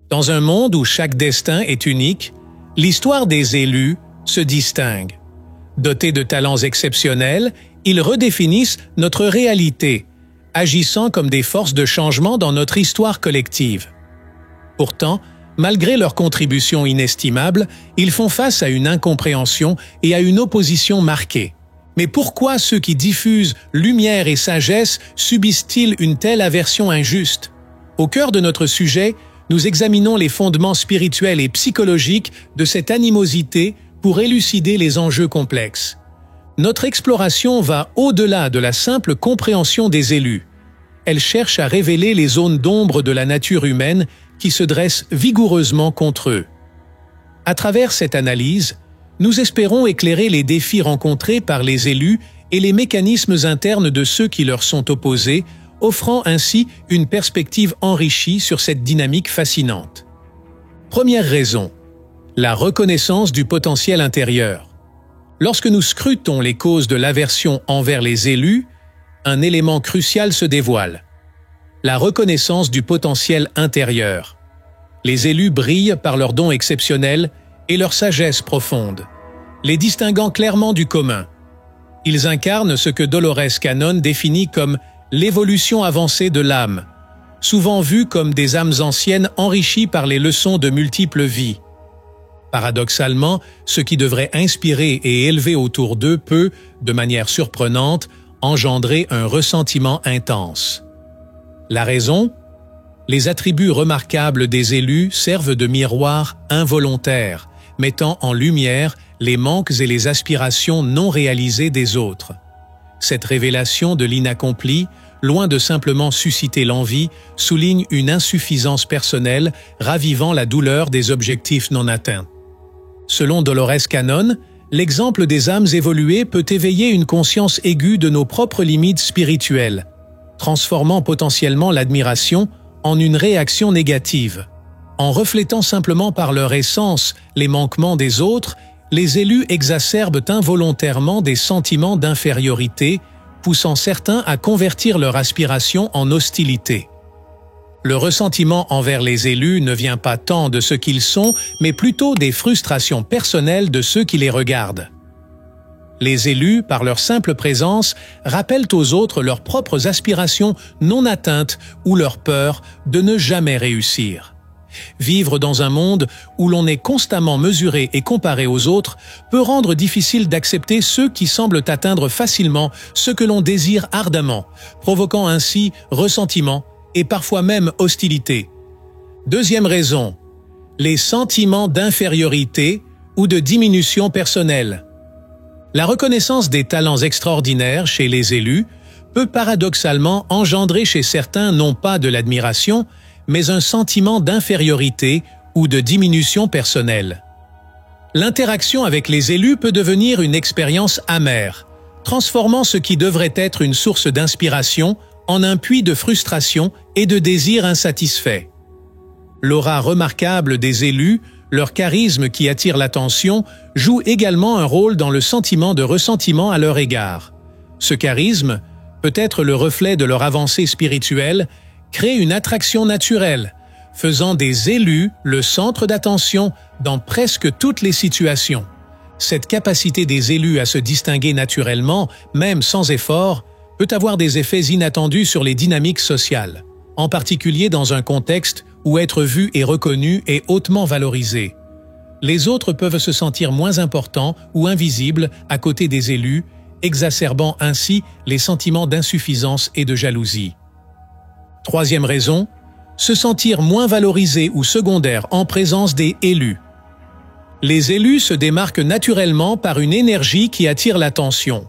Dans un monde où chaque destin est unique, l'histoire des élus se distingue. Dotés de talents exceptionnels, ils redéfinissent notre réalité, agissant comme des forces de changement dans notre histoire collective. Pourtant, malgré leur contribution inestimable, ils font face à une incompréhension et à une opposition marquée. Mais pourquoi ceux qui diffusent lumière et sagesse subissent-ils une telle aversion injuste? Au cœur de notre sujet, nous examinons les fondements spirituels et psychologiques de cette animosité pour élucider les enjeux complexes. Notre exploration va au-delà de la simple compréhension des élus. Elle cherche à révéler les zones d'ombre de la nature humaine qui se dressent vigoureusement contre eux. À travers cette analyse, nous espérons éclairer les défis rencontrés par les élus et les mécanismes internes de ceux qui leur sont opposés, offrant ainsi une perspective enrichie sur cette dynamique fascinante. Première raison, la reconnaissance du potentiel intérieur. Lorsque nous scrutons les causes de l'aversion envers les élus, un élément crucial se dévoile. La reconnaissance du potentiel intérieur. Les élus brillent par leurs dons exceptionnels et leur sagesse profonde, les distinguant clairement du commun. Ils incarnent ce que Dolores Cannon définit comme l'évolution avancée de l'âme, souvent vue comme des âmes anciennes enrichies par les leçons de multiples vies. Paradoxalement, ce qui devrait inspirer et élever autour d'eux peut, de manière surprenante, engendrer un ressentiment intense. La raison? Les attributs remarquables des élus servent de miroir involontaire, mettant en lumière les manques et les aspirations non réalisées des autres. Cette révélation de l'inaccompli, loin de simplement susciter l'envie, souligne une insuffisance personnelle, ravivant la douleur des objectifs non atteints. Selon Dolores Cannon, l'exemple des âmes évoluées peut éveiller une conscience aiguë de nos propres limites spirituelles, transformant potentiellement l'admiration en une réaction négative. En reflétant simplement par leur essence les manquements des autres, les élus exacerbent involontairement des sentiments d'infériorité, poussant certains à convertir leur aspiration en hostilité. Le ressentiment envers les élus ne vient pas tant de ce qu'ils sont, mais plutôt des frustrations personnelles de ceux qui les regardent. Les élus, par leur simple présence, rappellent aux autres leurs propres aspirations non atteintes ou leur peur de ne jamais réussir. Vivre dans un monde où l'on est constamment mesuré et comparé aux autres peut rendre difficile d'accepter ceux qui semblent atteindre facilement ce que l'on désire ardemment, provoquant ainsi ressentiment et parfois même hostilité. Deuxième raison, les sentiments d'infériorité ou de diminution personnelle. La reconnaissance des talents extraordinaires chez les élus peut paradoxalement engendrer chez certains non pas de l'admiration, mais un sentiment d'infériorité ou de diminution personnelle. L'interaction avec les élus peut devenir une expérience amère, transformant ce qui devrait être une source d'inspiration en un puits de frustration et de désir insatisfait. L'aura remarquable des élus, leur charisme qui attire l'attention, joue également un rôle dans le sentiment de ressentiment à leur égard. Ce charisme, peut-être le reflet de leur avancée spirituelle, crée une attraction naturelle, faisant des élus le centre d'attention dans presque toutes les situations. Cette capacité des élus à se distinguer naturellement, même sans effort, peut avoir des effets inattendus sur les dynamiques sociales, en particulier dans un contexte où être vu et reconnu est hautement valorisé. Les autres peuvent se sentir moins importants ou invisibles à côté des élus, exacerbant ainsi les sentiments d'insuffisance et de jalousie. Troisième raison, se sentir moins valorisé ou secondaire en présence des élus. Les élus se démarquent naturellement par une énergie qui attire l'attention,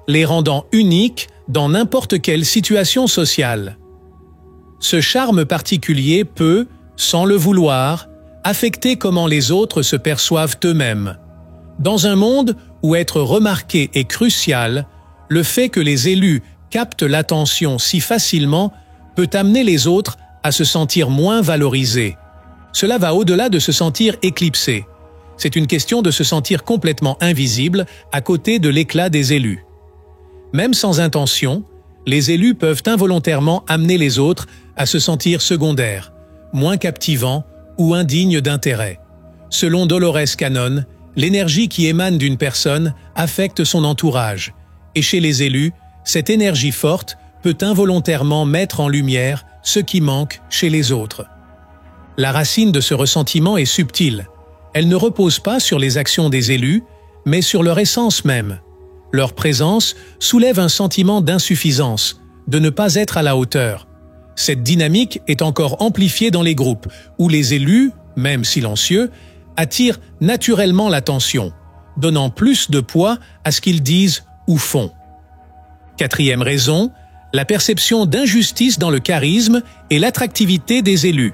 les rendant uniques dans n'importe quelle situation sociale. Ce charme particulier peut, sans le vouloir, affecter comment les autres se perçoivent eux-mêmes. Dans un monde où être remarqué est crucial, le fait que les élus captent l'attention si facilement peut amener les autres à se sentir moins valorisés. Cela va au-delà de se sentir éclipsé. C'est une question de se sentir complètement invisible à côté de l'éclat des élus. Même sans intention, les élus peuvent involontairement amener les autres à se sentir secondaires, moins captivants ou indignes d'intérêt. Selon Dolores Cannon, l'énergie qui émane d'une personne affecte son entourage, et chez les élus, cette énergie forte peut involontairement mettre en lumière ce qui manque chez les autres. La racine de ce ressentiment est subtile. Elle ne repose pas sur les actions des élus, mais sur leur essence même. Leur présence soulève un sentiment d'insuffisance, de ne pas être à la hauteur. Cette dynamique est encore amplifiée dans les groupes, où les élus, même silencieux, attirent naturellement l'attention, donnant plus de poids à ce qu'ils disent ou font. Quatrième raison, la perception d'injustice dans le charisme et l'attractivité des élus.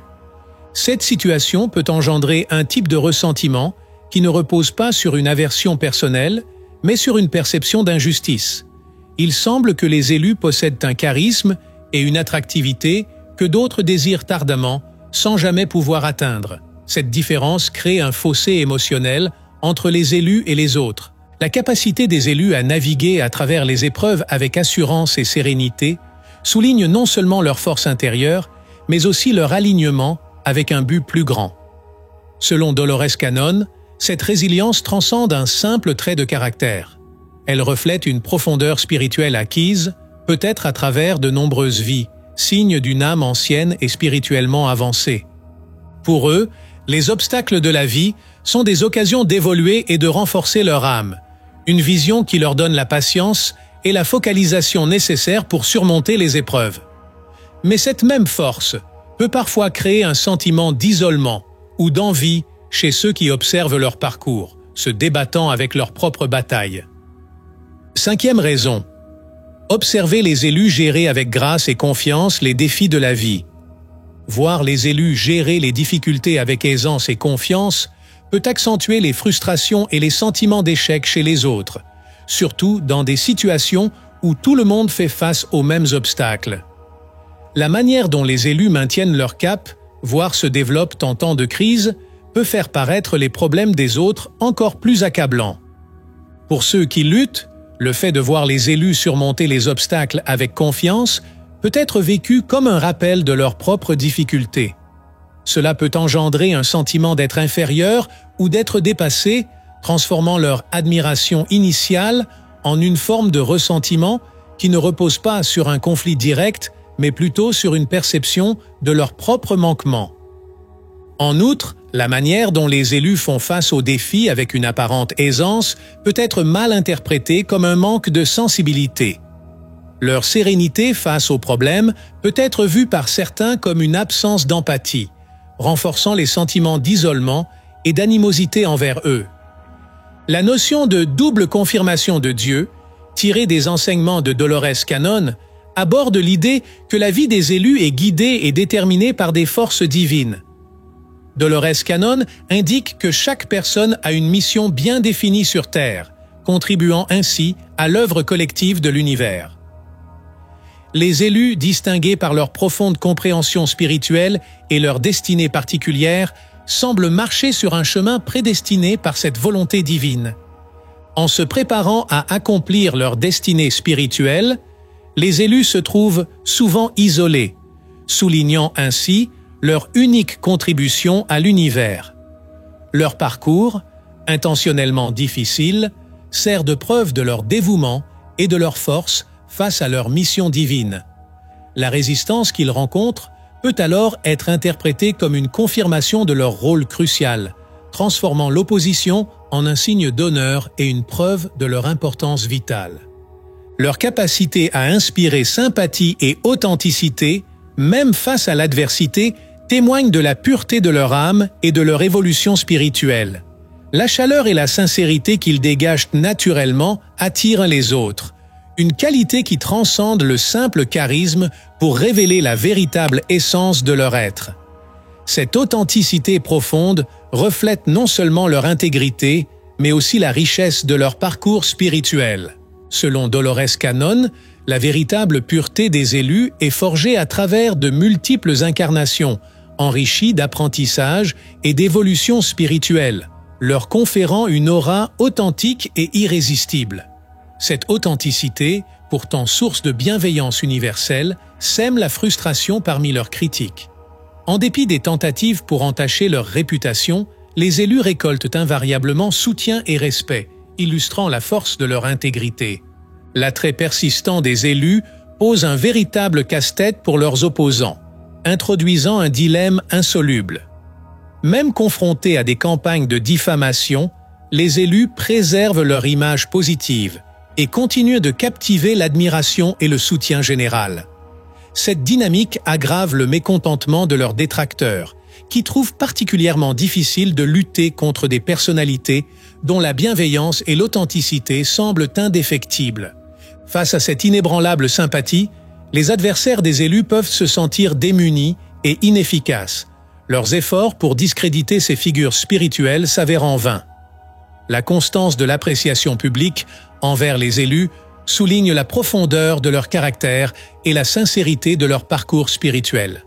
Cette situation peut engendrer un type de ressentiment qui ne repose pas sur une aversion personnelle, mais sur une perception d'injustice. Il semble que les élus possèdent un charisme et une attractivité que d'autres désirent ardemment sans jamais pouvoir atteindre. Cette différence crée un fossé émotionnel entre les élus et les autres. La capacité des élus à naviguer à travers les épreuves avec assurance et sérénité souligne non seulement leur force intérieure, mais aussi leur alignement avec un but plus grand. Selon Dolores Cannon, cette résilience transcende un simple trait de caractère. Elle reflète une profondeur spirituelle acquise, peut-être à travers de nombreuses vies, signe d'une âme ancienne et spirituellement avancée. Pour eux, les obstacles de la vie sont des occasions d'évoluer et de renforcer leur âme, une vision qui leur donne la patience et la focalisation nécessaires pour surmonter les épreuves. Mais cette même force peut parfois créer un sentiment d'isolement ou d'envie chez ceux qui observent leur parcours, se débattant avec leur propre bataille. Cinquième raison. Observer les élus gérer avec grâce et confiance les défis de la vie. Voir les élus gérer les difficultés avec aisance et confiance peut accentuer les frustrations et les sentiments d'échec chez les autres, surtout dans des situations où tout le monde fait face aux mêmes obstacles. La manière dont les élus maintiennent leur cap, voire se développent en temps de crise, peut faire paraître les problèmes des autres encore plus accablants. Pour ceux qui luttent, le fait de voir les élus surmonter les obstacles avec confiance peut être vécu comme un rappel de leurs propres difficultés. Cela peut engendrer un sentiment d'être inférieur ou d'être dépassé, transformant leur admiration initiale en une forme de ressentiment qui ne repose pas sur un conflit direct, mais plutôt sur une perception de leur propre manquement. En outre, la manière dont les élus font face aux défis avec une apparente aisance peut être mal interprétée comme un manque de sensibilité. Leur sérénité face aux problèmes peut être vue par certains comme une absence d'empathie, renforçant les sentiments d'isolement et d'animosité envers eux. La notion de double confirmation de Dieu, tirée des enseignements de Dolores Cannon, aborde l'idée que la vie des élus est guidée et déterminée par des forces divines. Dolores Cannon indique que chaque personne a une mission bien définie sur Terre, contribuant ainsi à l'œuvre collective de l'univers. Les élus, distingués par leur profonde compréhension spirituelle et leur destinée particulière, semblent marcher sur un chemin prédestiné par cette volonté divine. En se préparant à accomplir leur destinée spirituelle, les élus se trouvent souvent isolés, soulignant ainsi leur unique contribution à l'univers. Leur parcours, intentionnellement difficile, sert de preuve de leur dévouement et de leur force face à leur mission divine. La résistance qu'ils rencontrent peut alors être interprétée comme une confirmation de leur rôle crucial, transformant l'opposition en un signe d'honneur et une preuve de leur importance vitale. Leur capacité à inspirer sympathie et authenticité, même face à l'adversité, témoigne de la pureté de leur âme et de leur évolution spirituelle. La chaleur et la sincérité qu'ils dégagent naturellement attirent les autres, une qualité qui transcende le simple charisme pour révéler la véritable essence de leur être. Cette authenticité profonde reflète non seulement leur intégrité, mais aussi la richesse de leur parcours spirituel. Selon Dolores Cannon, la véritable pureté des élus est forgée à travers de multiples incarnations, enrichies d'apprentissage et d'évolution spirituelle, leur conférant une aura authentique et irrésistible. Cette authenticité, pourtant source de bienveillance universelle, sème la frustration parmi leurs critiques. En dépit des tentatives pour entacher leur réputation, les élus récoltent invariablement soutien et respect, illustrant la force de leur intégrité. L'attrait persistant des élus pose un véritable casse-tête pour leurs opposants, introduisant un dilemme insoluble. Même confrontés à des campagnes de diffamation, les élus préservent leur image positive et continuent de captiver l'admiration et le soutien général. Cette dynamique aggrave le mécontentement de leurs détracteurs, qui trouvent particulièrement difficile de lutter contre des personnalités dont la bienveillance et l'authenticité semblent indéfectibles. Face à cette inébranlable sympathie, les adversaires des élus peuvent se sentir démunis et inefficaces, leurs efforts pour discréditer ces figures spirituelles s'avérant vains. La constance de l'appréciation publique envers les élus souligne la profondeur de leur caractère et la sincérité de leur parcours spirituel.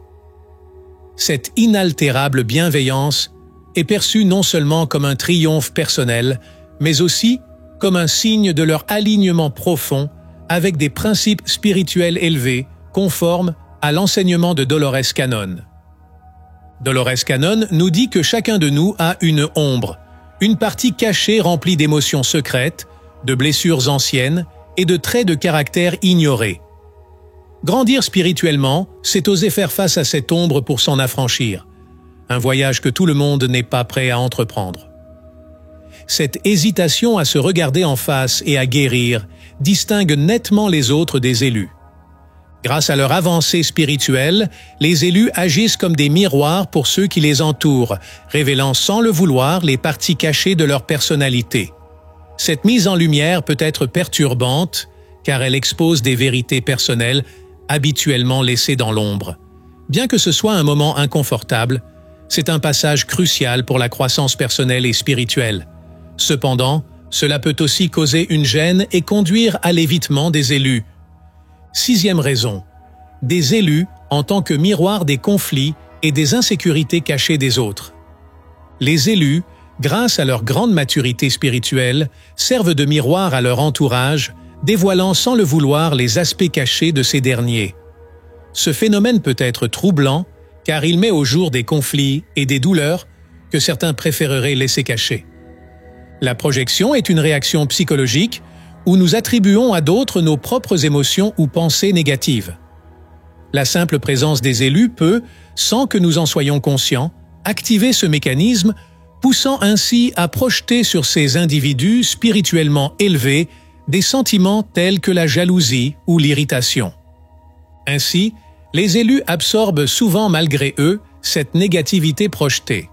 Cette inaltérable bienveillance est perçue non seulement comme un triomphe personnel, mais aussi comme un signe de leur alignement profond avec des principes spirituels élevés, conformes à l'enseignement de Dolores Cannon. Dolores Cannon nous dit que chacun de nous a une ombre, une partie cachée remplie d'émotions secrètes, de blessures anciennes et de traits de caractère ignorés. Grandir spirituellement, c'est oser faire face à cette ombre pour s'en affranchir, un voyage que tout le monde n'est pas prêt à entreprendre. Cette hésitation à se regarder en face et à guérir distingue nettement les autres des élus. Grâce à leur avancée spirituelle, les élus agissent comme des miroirs pour ceux qui les entourent, révélant sans le vouloir les parties cachées de leur personnalité. Cette mise en lumière peut être perturbante, car elle expose des vérités personnelles habituellement laissées dans l'ombre. Bien que ce soit un moment inconfortable, c'est un passage crucial pour la croissance personnelle et spirituelle. Cependant, cela peut aussi causer une gêne et conduire à l'évitement des élus. Sixième raison, des élus en tant que miroir des conflits et des insécurités cachées des autres. Les élus, grâce à leur grande maturité spirituelle, servent de miroir à leur entourage, dévoilant sans le vouloir les aspects cachés de ces derniers. Ce phénomène peut être troublant, car il met au jour des conflits et des douleurs que certains préféreraient laisser cacher. La projection est une réaction psychologique où nous attribuons à d'autres nos propres émotions ou pensées négatives. La simple présence des élus peut, sans que nous en soyons conscients, activer ce mécanisme, poussant ainsi à projeter sur ces individus spirituellement élevés des sentiments tels que la jalousie ou l'irritation. Ainsi, les élus absorbent souvent malgré eux cette négativité projetée.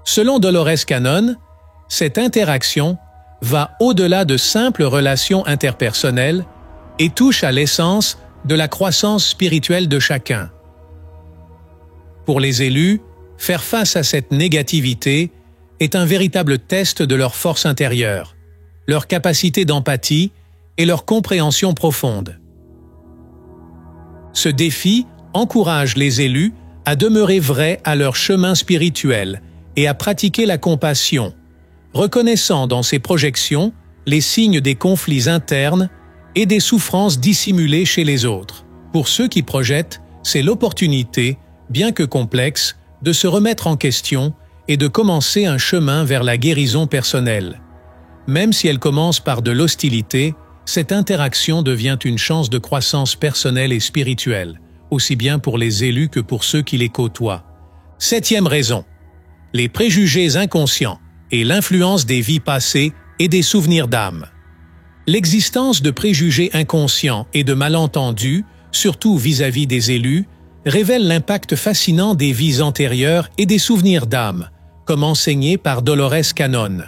Selon Dolores Cannon, cette interaction va au-delà de simples relations interpersonnelles et touche à l'essence de la croissance spirituelle de chacun. Pour les élus, faire face à cette négativité est un véritable test de leur force intérieure, leur capacité d'empathie et leur compréhension profonde. Ce défi encourage les élus à demeurer vrais à leur chemin spirituel et à pratiquer la compassion, reconnaissant dans ces projections les signes des conflits internes et des souffrances dissimulées chez les autres. Pour ceux qui projettent, c'est l'opportunité, bien que complexe, de se remettre en question et de commencer un chemin vers la guérison personnelle. Même si elle commence par de l'hostilité, cette interaction devient une chance de croissance personnelle et spirituelle, aussi bien pour les élus que pour ceux qui les côtoient. Septième raison, les préjugés inconscients et l'influence des vies passées et des souvenirs d'âme. L'existence de préjugés inconscients et de malentendus, surtout vis-à-vis des élus, révèle l'impact fascinant des vies antérieures et des souvenirs d'âme, comme enseigné par Dolores Cannon.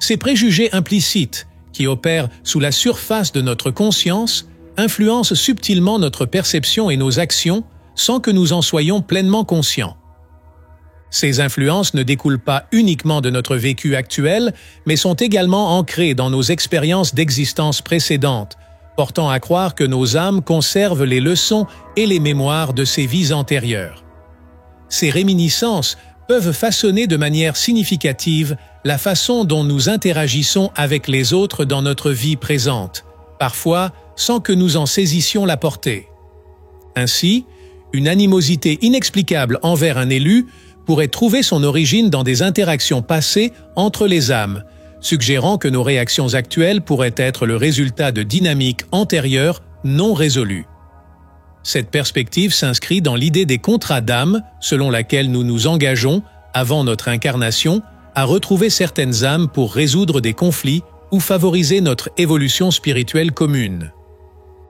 Ces préjugés implicites, qui opèrent sous la surface de notre conscience, influencent subtilement notre perception et nos actions sans que nous en soyons pleinement conscients. Ces influences ne découlent pas uniquement de notre vécu actuel, mais sont également ancrées dans nos expériences d'existence précédentes, portant à croire que nos âmes conservent les leçons et les mémoires de ces vies antérieures. Ces réminiscences peuvent façonner de manière significative la façon dont nous interagissons avec les autres dans notre vie présente, parfois sans que nous en saisissions la portée. Ainsi, Une animosité inexplicable envers un élu pourrait trouver son origine dans des interactions passées entre les âmes, suggérant que nos réactions actuelles pourraient être le résultat de dynamiques antérieures non résolues. Cette perspective s'inscrit dans l'idée des contrats d'âme, selon laquelle nous nous engageons, avant notre incarnation, à retrouver certaines âmes pour résoudre des conflits ou favoriser notre évolution spirituelle commune.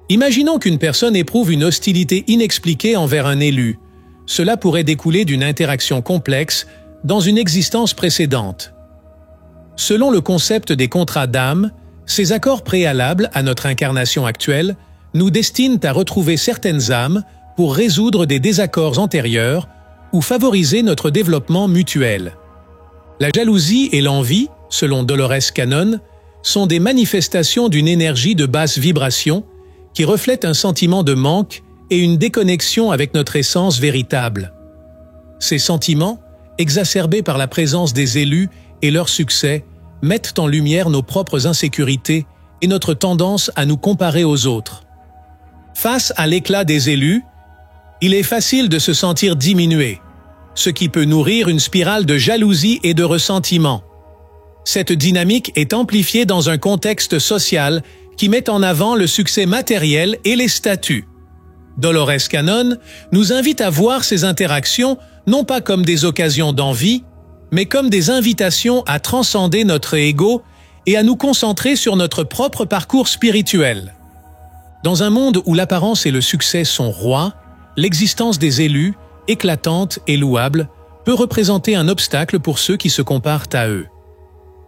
Imaginons qu'une personne éprouve une hostilité inexpliquée envers un élu. Cela pourrait découler d'une interaction complexe dans une existence précédente. Selon le concept des contrats d'âme, ces accords préalables à notre incarnation actuelle nous destinent à retrouver certaines âmes pour résoudre des désaccords antérieurs ou favoriser notre développement mutuel. La jalousie et l'envie, selon Dolores Cannon, sont des manifestations d'une énergie de basse vibration qui reflète un sentiment de manque et une déconnexion avec notre essence véritable. Ces sentiments, exacerbés par la présence des élus et leur succès, mettent en lumière nos propres insécurités et notre tendance à nous comparer aux autres. Face à l'éclat des élus, il est facile de se sentir diminué, ce qui peut nourrir une spirale de jalousie et de ressentiment. Cette dynamique est amplifiée dans un contexte social qui met en avant le succès matériel et les statuts. Dolores Cannon nous invite à voir ces interactions non pas comme des occasions d'envie, mais comme des invitations à transcender notre ego et à nous concentrer sur notre propre parcours spirituel. Dans un monde où l'apparence et le succès sont rois, l'existence des élus, éclatante et louable, peut représenter un obstacle pour ceux qui se comparent à eux.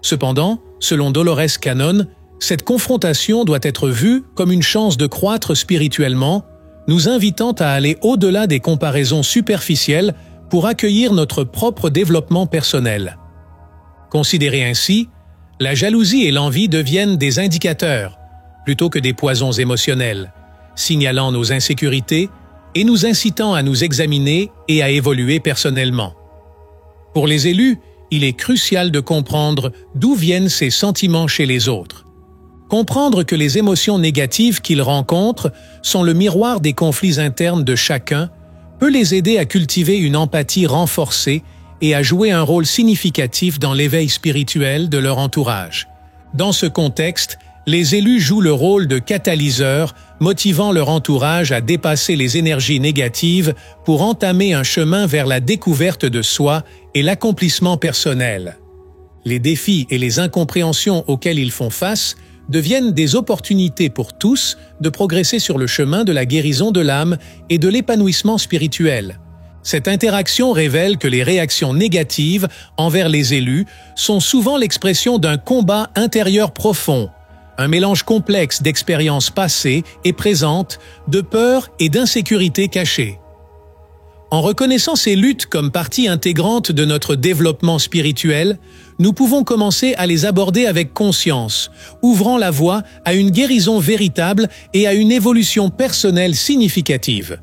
Cependant, selon Dolores Cannon, cette confrontation doit être vue comme une chance de croître spirituellement, nous invitant à aller au-delà des comparaisons superficielles pour accueillir notre propre développement personnel. Considérés ainsi, la jalousie et l'envie deviennent des indicateurs, plutôt que des poisons émotionnels, signalant nos insécurités et nous incitant à nous examiner et à évoluer personnellement. Pour les élus, il est crucial de comprendre d'où viennent ces sentiments chez les autres. Comprendre que les émotions négatives qu'ils rencontrent sont le miroir des conflits internes de chacun peut les aider à cultiver une empathie renforcée et à jouer un rôle significatif dans l'éveil spirituel de leur entourage. Dans ce contexte, les élus jouent le rôle de catalyseurs, motivant leur entourage à dépasser les énergies négatives pour entamer un chemin vers la découverte de soi et l'accomplissement personnel. Les défis et les incompréhensions auxquels ils font face deviennent des opportunités pour tous de progresser sur le chemin de la guérison de l'âme et de l'épanouissement spirituel. Cette interaction révèle que les réactions négatives envers les élus sont souvent l'expression d'un combat intérieur profond, un mélange complexe d'expériences passées et présentes, de peur et d'insécurité cachées. En reconnaissant ces luttes comme partie intégrante de notre développement spirituel, nous pouvons commencer à les aborder avec conscience, ouvrant la voie à une guérison véritable et à une évolution personnelle significative.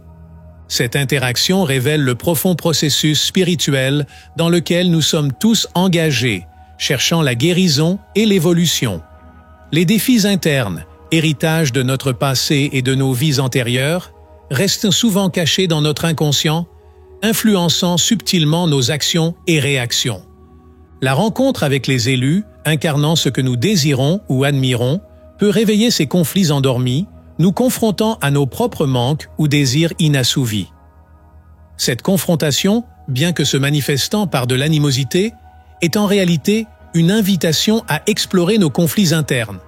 Cette interaction révèle le profond processus spirituel dans lequel nous sommes tous engagés, cherchant la guérison et l'évolution. Les défis internes, héritage de notre passé et de nos vies antérieures, restent souvent cachés dans notre inconscient, influençant subtilement nos actions et réactions. La rencontre avec les élus, incarnant ce que nous désirons ou admirons, peut réveiller ces conflits endormis, nous confrontant à nos propres manques ou désirs inassouvis. Cette confrontation, bien que se manifestant par de l'animosité, est en réalité une invitation à explorer nos conflits internes.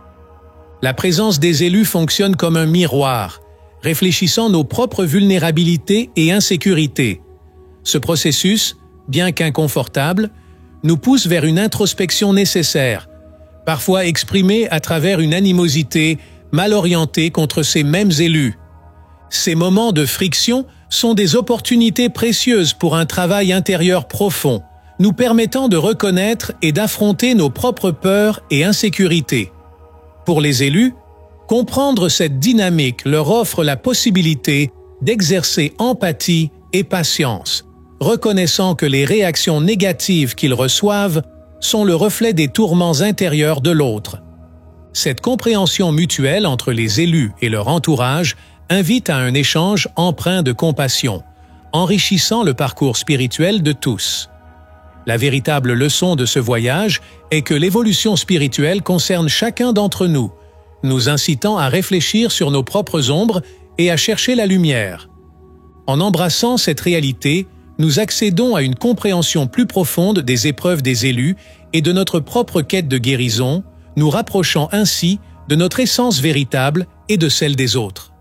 La présence des élus fonctionne comme un miroir, réfléchissant nos propres vulnérabilités et insécurités. Ce processus, bien qu'inconfortable, nous pousse vers une introspection nécessaire, parfois exprimée à travers une animosité mal orientée contre ces mêmes élus. Ces moments de friction sont des opportunités précieuses pour un travail intérieur profond, nous permettant de reconnaître et d'affronter nos propres peurs et insécurités. Pour les élus, comprendre cette dynamique leur offre la possibilité d'exercer empathie et patience, reconnaissant que les réactions négatives qu'ils reçoivent sont le reflet des tourments intérieurs de l'autre. Cette compréhension mutuelle entre les élus et leur entourage invite à un échange empreint de compassion, enrichissant le parcours spirituel de tous. La véritable leçon de ce voyage est que l'évolution spirituelle concerne chacun d'entre nous, nous incitant à réfléchir sur nos propres ombres et à chercher la lumière. En embrassant cette réalité, nous accédons à une compréhension plus profonde des épreuves des élus et de notre propre quête de guérison, nous rapprochant ainsi de notre essence véritable et de celle des autres.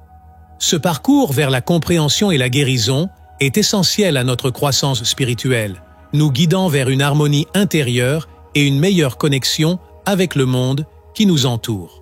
Ce parcours vers la compréhension et la guérison est essentiel à notre croissance spirituelle, nous guidant vers une harmonie intérieure et une meilleure connexion avec le monde qui nous entoure.